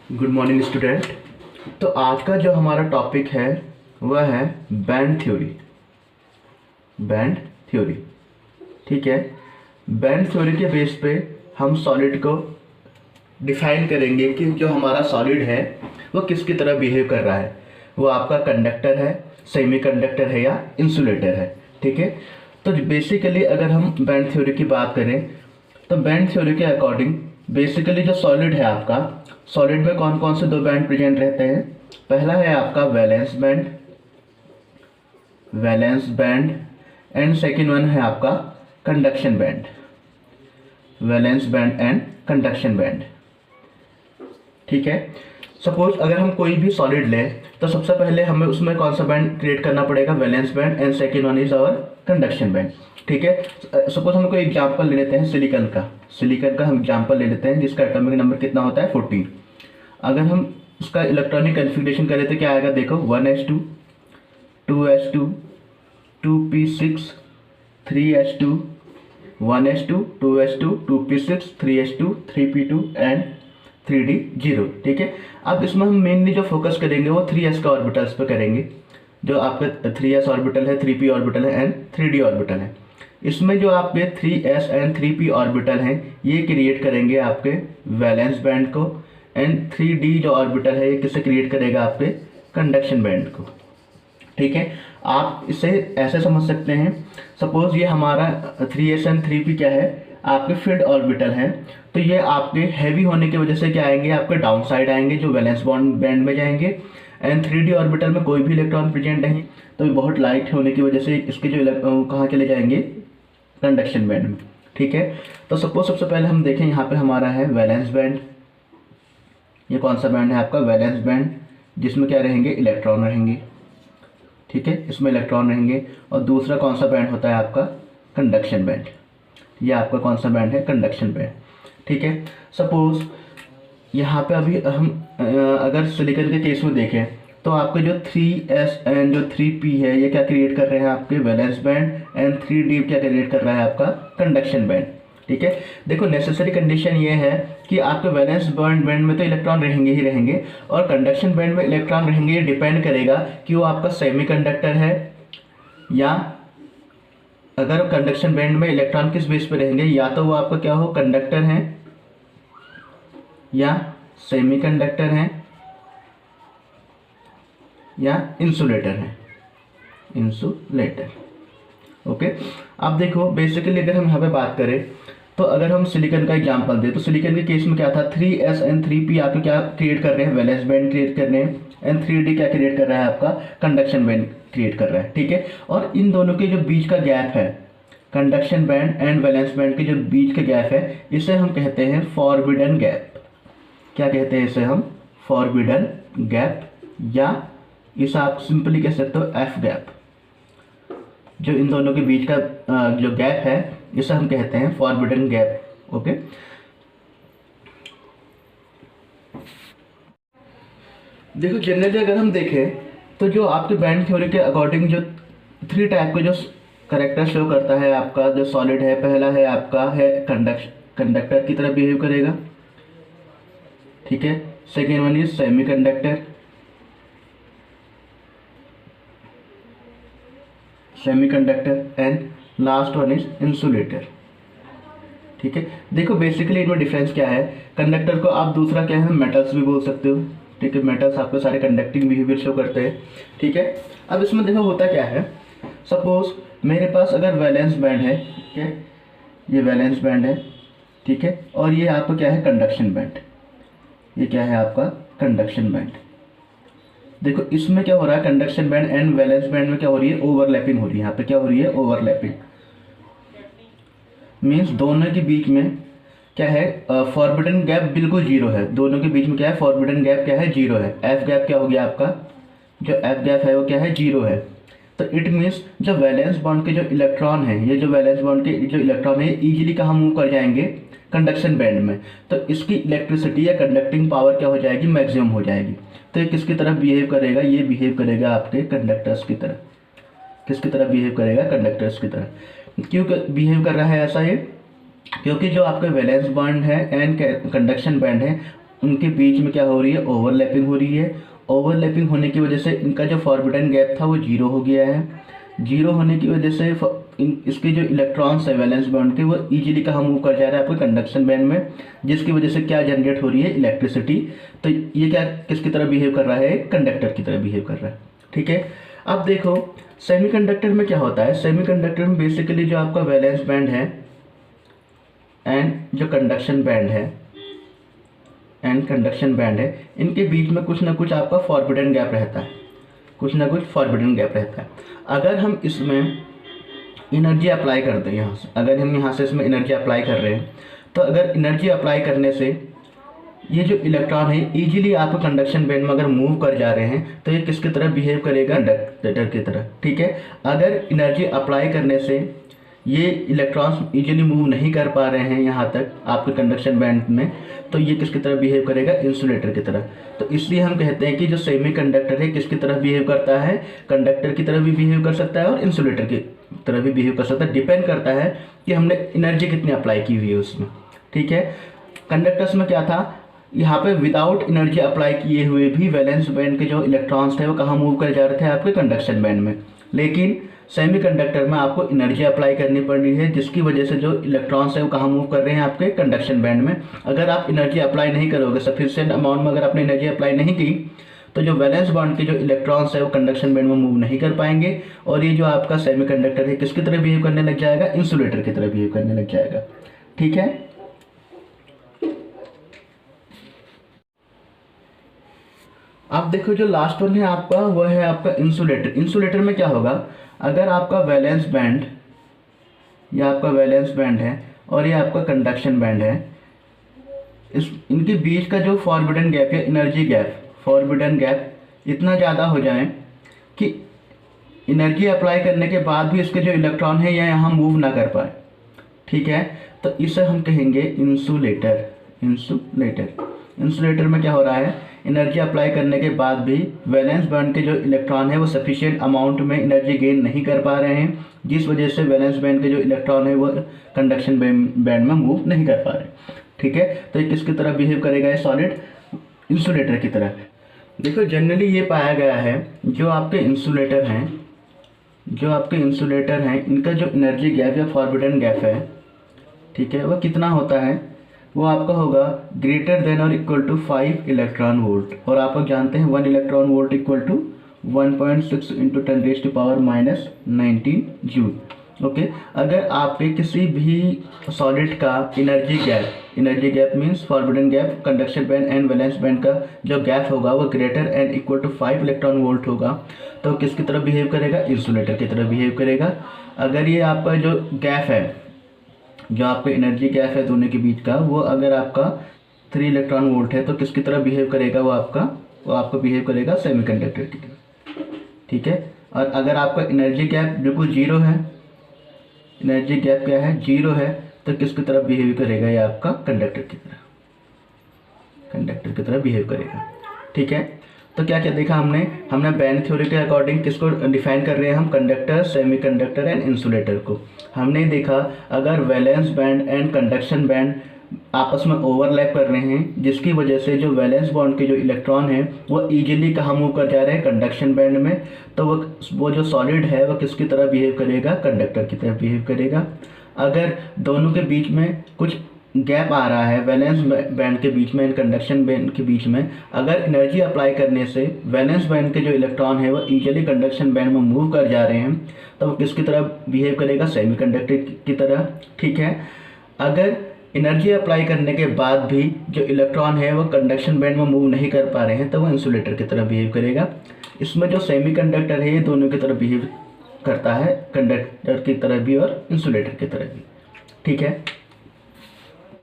Good morning student. तो आज का जो हमारा टॉपिक है वह है बैंड थ्योरी। बैंड थ्योरी, ठीक है। बैंड थ्योरी के बेस पे हम सॉलिड को डिफाइन करेंगे कि जो हमारा सॉलिड है वो किसकी तरह बिहेव कर रहा है। वो आपका कंडक्टर है, सेमी कंडक्टर है या इंसुलेटर है, ठीक है। तो बेसिकली अगर हम बैंड थ्योरी की बात करें तो बैंड थ्योरी के अकॉर्डिंग बेसिकली जो सॉलिड है आपका, सॉलिड में कौन कौन से दो बैंड प्रेजेंट रहते हैं। पहला है आपका valence band and second one है आपका conduction band. Valence band and conduction band, ठीक है। सपोज अगर हम कोई भी सॉलिड लें तो सबसे पहले हमें उसमें कौन सा बैंड क्रिएट करना पड़ेगा, valence band and second one is our conduction band, ठीक है। सपोज हम कोई एग्जांपल ले लेते हैं सिलिकॉन का हम एग्जांपल ले लेते हैं जिसका एटॉमिक नंबर कितना होता है 14। अगर हम उसका इलेक्ट्रॉनिक कन्फिग्रेशन करें तो क्या आएगा, देखो 1s2 2s2 2p6 3s2 1s2 2s2 2p6 3s2 3p2 and 3d 0, ठीक है। अब इसमें हम मेनली जो फोकस करेंगे वो 3s का ऑर्बिटल्स पे करेंगे। जो आपके 3s ऑर्बिटल है, 3p ऑर्बिटल है एंड 3d ऑर्बिटल है। इसमें जो आपके 3s एंड 3p ऑर्बिटल हैं ये क्रिएट करेंगे आपके वैलेंस बैंड को, एंड 3d जो ऑर्बिटल है ये किससे क्रिएट करेगा, आपके कंडक्शन बैंड को, ठीक है। आप इसे ऐसे समझ सकते हैं, सपोज ये हमारा 3s एंड 3p क्या है, आपके फील्ड ऑर्बिटल हैं। तो ये आपके हैवी होने की वजह से क्या आएंगे, आपके डाउन साइड आएंगे जो वैलेंस बॉन्ड बैंड में जाएंगे। एंड 3d ऑर्बिटल में कोई भी इलेक्ट्रॉन प्रेजेंट नहीं, तो ये बहुत लाइट होने की वजह से इसके जो कहाँ चले जाएंगे, कंडक्शन बैंड में, ठीक है। तो सपोज सबसे पहले हम देखें यहाँ पे हमारा है वैलेंस बैंड। ये कौन सा बैंड है आपका, वैलेंस बैंड, जिसमें क्या रहेंगे, इलेक्ट्रॉन रहेंगे, ठीक है। इसमें इलेक्ट्रॉन रहेंगे। और दूसरा कौन सा बैंड होता है आपका, कंडक्शन बैंड। ये आपका कौन सा बैंड है, कंडक्शन बैंड, ठीक है। सपोज यहाँ पे अभी हम अगर सिलिकॉन के केस में देखें तो आपके जो 3s एंड जो 3p है ये क्या क्रिएट कर रहे हैं, आपके वैलेंस बैंड, एंड 3d क्या क्रिएट कर रहा है, आपका कंडक्शन बैंड, ठीक है। देखो नेसेसरी कंडीशन ये है कि आपके वैलेंस बैंड में तो इलेक्ट्रॉन रहेंगे ही रहेंगे, और कंडक्शन बैंड में इलेक्ट्रॉन रहेंगे। ये डिपेंड करेगा कि वो आपका सेमी कंडक्टर है, या अगर कंडक्शन बैंड में इलेक्ट्रॉन किस बेस पे रहेंगे, या तो वो आपका क्या हो, कंडक्टर हैं या सेमी कंडक्टर हैं या इंसुलेटर हैं, इंसुलेटर, ओके। अब देखो बेसिकली अगर हम यहाँ पे बात करें तो अगर हम सिलिकॉन का एग्जांपल दें तो सिलिकॉन के केस में क्या था, 3s एंड 3p आपके क्या क्रिएट कर रहे हैं, वैलेंस बैंड क्रिएट कर रहे हैं, एंड 3d क्या क्रिएट कर रहा है, आपका कंडक्शन बैंड क्रिएट कर रहा है, ठीक है। और इन दोनों के जो बीच का गैप है, conduction band and valence band के जो बीच का गैप है, इसे हम कहते हैं फॉरबिडन गैप। क्या कहते हैं इसे हम, फॉरबिडन गैप, या इसे आप सिंपली कह सकते हो एफ गैप। जो इन दोनों के बीच का जो गैप है इसे हम कहते हैं फॉरबिडन गैप, ओके। देखो जनरली अगर हम देखें तो जो आपके बैंड थ्योरी के अकॉर्डिंग जो 3 टाइप के जो करेक्टर शो करता है आपका जो सॉलिड है, पहला है आपका है कंडक्टर की तरह बिहेव करेगा, ठीक है। Second one is semi conductor and last one is insulator, ठीक है। देखो बेसिकली इनमें डिफरेंस क्या है, कंडक्टर को आप दूसरा क्या है, मेटल्स भी बोल सकते हो, ठीक है। मेटल्स आपको सारे कंडक्टिंग बिहेवियर शो करते हैं, ठीक है। अब इसमें देखो होता क्या है, सपोज मेरे पास अगर वैलेंस बैंड है, ठीक है, ये वैलेंस बैंड है, ठीक है, और ये आपका क्या है, कंडक्शन बैंड। ये क्या है आपका, कंडक्शन बैंड। देखो इसमें क्या हो रहा है, conduction band and valence band में क्या हो रही है, ओवरलैपिंग हो रही है। यहाँ पे क्या हो रही है, ओवरलैपिंग, मीन्स दोनों के बीच में क्या है, फॉरबिडन गैप बिल्कुल जीरो है। दोनों के बीच में क्या है, फॉरबिडन गैप क्या है, जीरो है। एफ गैप क्या हो गया आपका, जो एफ गैप है वो क्या है, जीरो है। तो इट मीन्स जो वैलेंस बॉन्ड के जो इलेक्ट्रॉन है, ये जो वैलेंस बॉन्ड के जो इलेक्ट्रॉन है इजीली कहाँ मूव कर जाएंगे, कंडक्शन बैंड में। तो इसकी इलेक्ट्रिसिटी या कंडक्टिंग पावर क्या हो जाएगी, मैक्सिमम हो जाएगी। तो ये किसकी तरह बिहेव करेगा, ये बिहेव करेगा आपके कंडक्टर्स की तरह। किसकी तरह बिहेव करेगा, कंडक्टर्स की तरह। क्यों बिहेव कर रहा है ऐसा ये, क्योंकि जो आपका वैलेंस बॉन्ड है एंड कंडक्शन बैंड है उनके बीच में क्या हो रही है, ओवरलैपिंग हो रही है। ओवरलैपिंग होने की वजह से इनका जो फॉरबिडन गैप था वो जीरो हो गया है। जीरो होने की वजह से इसके जो इलेक्ट्रॉन्स है वैलेंस बॉन्ड के, वो इजीली कहाँ मूव कर जा रहा है, आपके कंडक्शन बैंड में, जिसकी वजह से क्या जनरेट हो रही है, इलेक्ट्रिसिटी। तो ये क्या किसकी तरह बिहेव कर रहा है, कंडक्टर की तरह बिहेव कर रहा है। ठीक है, अब देखो सेमीकंडक्टर में क्या होता है। सेमीकंडक्टर में बेसिकली जो आपका वैलेंस बैंड है एंड जो कंडक्शन बैंड है इनके बीच में कुछ ना कुछ आपका फॉरबिडन गैप रहता है, कुछ ना कुछ फॉरबिडन गैप रहता है। अगर हम इसमें एनर्जी अप्लाई करते हैं यहाँ से, अगर हम यहाँ से इसमें एनर्जी अप्लाई कर रहे हैं, तो अगर एनर्जी अप्लाई करने से ये जो इलेक्ट्रॉन है इजीली आपको कंडक्शन बैंड में अगर मूव कर जा रहे हैं, तो ये किसकी तरह बिहेव करेगा, कंडक्टर की तरह। ठीक है, अगर एनर्जी अप्लाई करने से ये इलेक्ट्रॉन्स इजीली मूव नहीं कर पा रहे हैं यहाँ तक आपके कंडक्शन बैंड में, तो ये किसकी तरह बिहेव करेगा, इंसुलेटर की तरह। तो इसलिए हम कहते हैं कि जो सेमीकंडक्टर है किसकी तरह बिहेव करता है, कंडक्टर की तरह भी बिहेव कर सकता है और इंसुलेटर की तरह भी बिहेव कर सकता है। डिपेंड करता है कि हमने एनर्जी कितनी अप्लाई की हुई है उसमें। ठीक है, कंडक्टर्स में क्या था, यहाँ पे विदाउट एनर्जी अप्लाई किए हुए भी वैलेंस बैंड के जो इलेक्ट्रॉन्स थे वो कहाँ मूव कर जा रहे थे, आपके कंडक्शन बैंड में। लेकिन सेमीकंडक्टर में आपको एनर्जी अप्लाई करनी पड़ रही है, जिसकी वजह से जो इलेक्ट्रॉन्स है वो कहाँ मूव कर रहे हैं, आपके कंडक्शन बैंड में। अगर आप एनर्जी अप्लाई नहीं करोगे, सफिशिएंट अमाउंट में अगर आपने एनर्जी अप्लाई नहीं की, तो जो वैलेंस बॉन्ड के जो इलेक्ट्रॉन्स है वो कंडक्शन बैंड में मूव नहीं कर पाएंगे, और ये जो आपका सेमीकंडक्टर है किसकी तरह बिहेव करने लग जाएगा, इंसुलेटर की तरह बिहेव करने लग जाएगा। ठीक है, अब देखो जो लास्ट वन है आपका, वो है आपका इंसुलेटर। इंसुलेटर में क्या होगा, अगर आपका वैलेंस बैंड, ये आपका वैलेंस बैंड है और ये आपका कंडक्शन बैंड है, इनके बीच का जो फॉरबिडन गैप या एनर्जी गैप, फॉरबिडन गैप इतना ज़्यादा हो जाए कि एनर्जी अप्लाई करने के बाद भी इसके जो इलेक्ट्रॉन है या यहाँ मूव ना कर पाए। ठीक है, तो इसे हम कहेंगे इंसुलेटर। इंसुलेटर में क्या हो रहा है, एनर्जी अप्लाई करने के बाद भी वैलेंस बैंड के जो इलेक्ट्रॉन है वो सफिशिएंट अमाउंट में एनर्जी गेन नहीं कर पा रहे हैं, जिस वजह से वैलेंस बैंड के जो इलेक्ट्रॉन है वो कंडक्शन बैंड में मूव नहीं कर पा रहे। ठीक है, तो ये किसकी तरह बिहेव करेगा, ये सॉलिड इंसुलेटर की तरह। देखो जनरली ये पाया गया है जो आपके इंसुलेटर हैं इनका जो एनर्जी गैप या फॉरबिडन गैप है, ठीक है, वो कितना होता है, वो आपका होगा ग्रेटर देन और इक्वल टू 5 इलेक्ट्रॉन वोल्ट। और आप लोग जानते हैं 1 electron volt equal to 1.6 into 10⁻⁻19 joule. Okay, अगर आपके किसी भी सॉलिड का energy gap means forbidden gap, conduction band and valence band का जो गैप होगा वो greater and equal to 5 electron volt होगा, तो किसकी तरह बिहेव करेगा, इंसुलेटर की तरह बिहेव करेगा। अगर ये आपका जो गैप है, जो आपका एनर्जी गैप है दोनों के बीच का, वो अगर आपका 3 इलेक्ट्रॉन वोल्ट है, तो किसकी तरह बिहेव करेगा, वो आपका बिहेव करेगा सेमीकंडक्टर की तरह। ठीक है, और अगर आपका एनर्जी गैप बिल्कुल जीरो है, एनर्जी गैप क्या है, जीरो है, तो किसकी तरह बिहेव करेगा, ये आपका कंडक्टर की तरह बिहेव करेगा। ठीक है, तो क्या क्या देखा हमने बैंड थ्योरी के अकॉर्डिंग किसको डिफाइन कर रहे हैं हम, कंडक्टर, सेमीकंडक्टर एंड इंसुलेटर को। हमने देखा अगर valence band and conduction band आपस में ओवरलैप कर रहे हैं, जिसकी वजह से जो वैलेंस बॉन्ड के जो इलेक्ट्रॉन हैं वो इजीली कहाँ मूव कर जा रहे हैं, कंडक्शन बैंड में, तो वो जो सॉलिड है वो किसकी तरह बिहेव करेगा, कंडक्टर की तरह बिहेव करेगा। अगर दोनों के बीच में कुछ गैप आ रहा है, वैलेंस बैंड के बीच में एंड कंडक्शन बैंड के बीच में, अगर एनर्जी अप्लाई करने से वैलेंस बैंड के जो इलेक्ट्रॉन है वो इजीली कंडक्शन बैंड में मूव कर जा रहे हैं, तो वो किसकी तरह बिहेव करेगा, सेमीकंडक्टर की तरह। ठीक है, अगर एनर्जी अप्लाई करने के बाद भी जो इलेक्ट्रॉन है वो कंडक्शन बैंड में मूव नहीं कर पा रहे हैं, तो वो इंसुलेटर की तरह बिहेव करेगा। इसमें जो सेमीकंडक्टर है ये दोनों की तरह बिहेव करता है, कंडक्टर की तरह भी और इंसुलेटर की तरह भी। ठीक है।